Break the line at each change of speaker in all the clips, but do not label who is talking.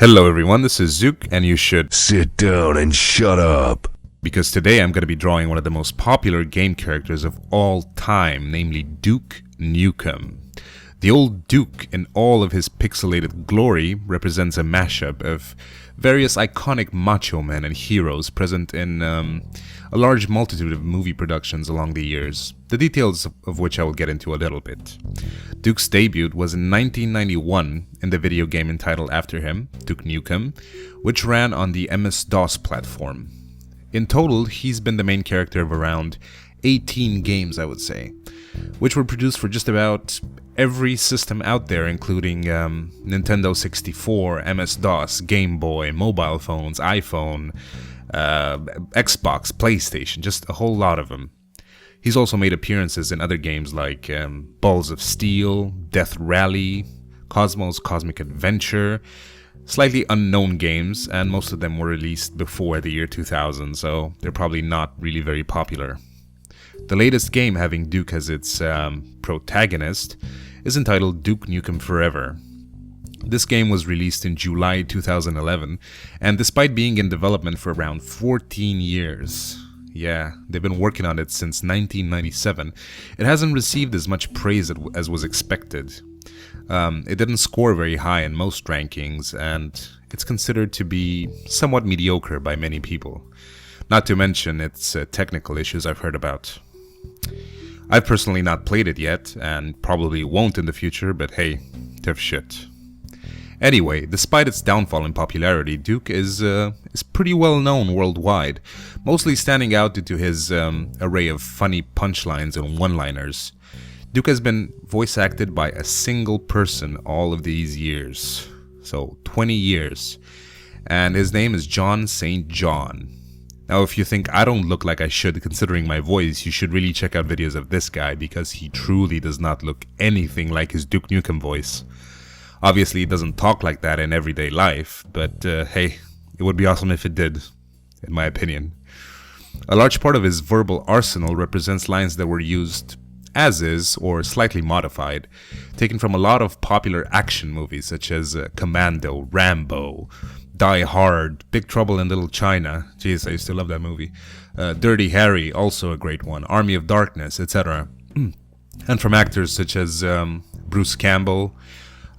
Hello everyone, this is Zooc, and you should
sit down and shut up.
Because today I'm going to be drawing one of the most popular game characters of all time, namely Duke Nukem. The old Duke, in all of his pixelated glory, represents a mashup of various iconic macho men and heroes present in a large multitude of movie productions along the years, the details of which I will get into a little bit. Duke's debut was in 1991 in the video game entitled after him, Duke Nukem, which ran on the MS-DOS platform. In total, he's been the main character of around 18 games, I would say, which were produced for just about every system out there, including Nintendo 64, MS-DOS, Game Boy, mobile phones, iPhone, Xbox, PlayStation, just a whole lot of them. He's also made appearances in other games like Balls of Steel, Death Rally, Cosmos Cosmic Adventure, slightly unknown games, and most of them were released before the year 2000, so they're probably not really very popular. The latest game having Duke as its protagonist is entitled Duke Nukem Forever. This game was released in July 2011, and despite being in development for around 14 years, yeah, they've been working on it since 1997, it hasn't received as much praise as was expected. It didn't score very high in most rankings, and it's considered to be somewhat mediocre by many people. Not to mention its technical issues I've heard about. I've personally not played it yet, and probably won't in the future, but hey, tough shit. Anyway, despite its downfall in popularity, Duke is pretty well known worldwide, mostly standing out due to his array of funny punchlines and one-liners. Duke has been voice acted by a single person all of these years, so 20 years, and his name is John St. John. Now, if you think I don't look like I should considering my voice, you should really check out videos of this guy because he truly does not look anything like his Duke Nukem voice. Obviously, he doesn't talk like that in everyday life, but hey, it would be awesome if it did, in my opinion. A large part of his verbal arsenal represents lines that were used as is or slightly modified, taken from a lot of popular action movies such as Commando, Rambo, Die Hard, Big Trouble in Little China. Jeez, I used to love that movie. Dirty Harry, also a great one. Army of Darkness, etc. And from actors such as Bruce Campbell,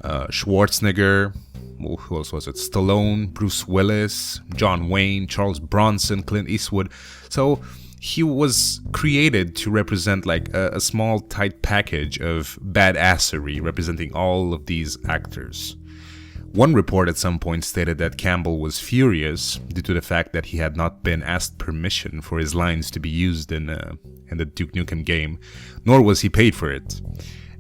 Schwarzenegger, who else was it? Stallone, Bruce Willis, John Wayne, Charles Bronson, Clint Eastwood. So he was created to represent like a small tight package of badassery representing all of these actors. One report at some point stated that Campbell was furious due to the fact that he had not been asked permission for his lines to be used in the Duke Nukem game, nor was he paid for it.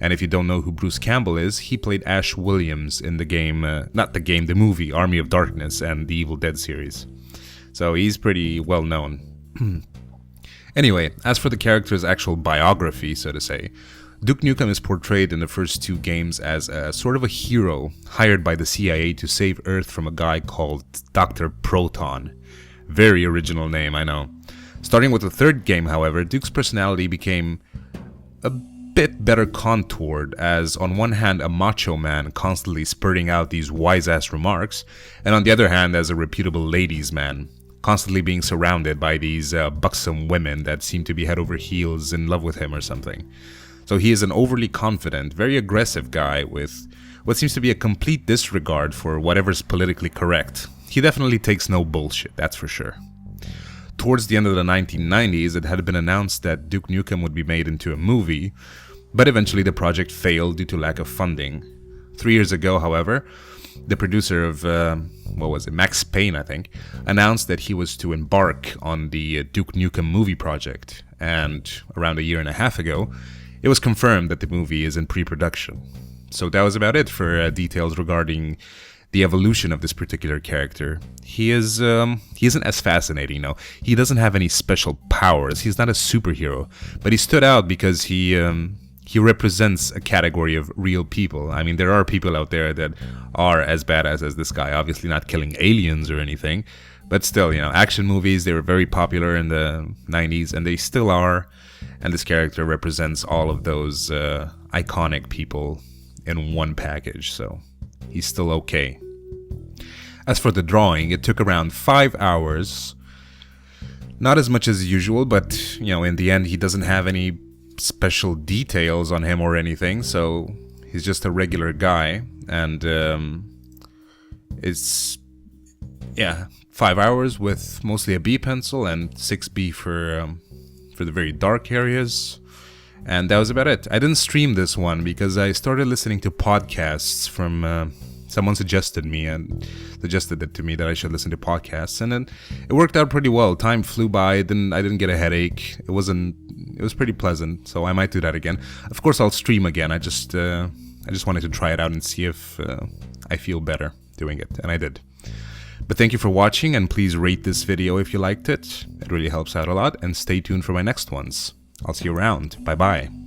And if you don't know who Bruce Campbell is, he played Ash Williams in the game, the movie Army of Darkness and the Evil Dead series. So he's pretty well known. Anyway, as for the character's actual biography, so to say, Duke Nukem is portrayed in the first two games as a sort of a hero hired by the CIA to save Earth from a guy called Dr. Proton. Very original name, I know. Starting with the third game, however, Duke's personality became a bit better contoured as, on one hand, a macho man constantly spurting out these wise-ass remarks, and on the other hand, as a reputable ladies' man, constantly being surrounded by these buxom women that seem to be head over heels in love with him or something. So he is an overly confident, very aggressive guy with what seems to be a complete disregard for whatever's politically correct. He definitely takes no bullshit, that's for sure. Towards the end of the 1990s, it had been announced that Duke Nukem would be made into a movie, but eventually the project failed due to lack of funding. 3 years ago, however, the producer of, Max Payne, I think, announced that he was to embark on the Duke Nukem movie project, and around a year and a half ago, it was confirmed that the movie is in pre-production. So that was about it for details regarding the evolution of this particular character. He isn't as fascinating, no. He doesn't have any special powers. He's not a superhero, but he stood out because he represents a category of real people. I mean, there are people out there that are as badass as this guy, obviously not killing aliens or anything, but still, action movies, they were very popular in the 90s, and they still are, and this character represents all of those iconic people in one package, so he's still okay. As for the drawing, it took around 5 hours. Not as much as usual, but, you know, in the end, he doesn't have any special details on him or anything, so he's just a regular guy. And it's, yeah, 5 hours with mostly a B pencil and 6B for the very dark areas. And that was about it. I didn't stream this one because I started listening to podcasts from... someone suggested it to me that I should listen to podcasts, and then it worked out pretty well. Time flew by. I didn't get a headache. It was pretty pleasant, so I might do that again. Of course, I'll stream again. I just wanted to try it out and see if I feel better doing it, and I did. But thank you for watching, and please rate this video if you liked it. It really helps out a lot, and stay tuned for my next ones. I'll see you around. Bye bye.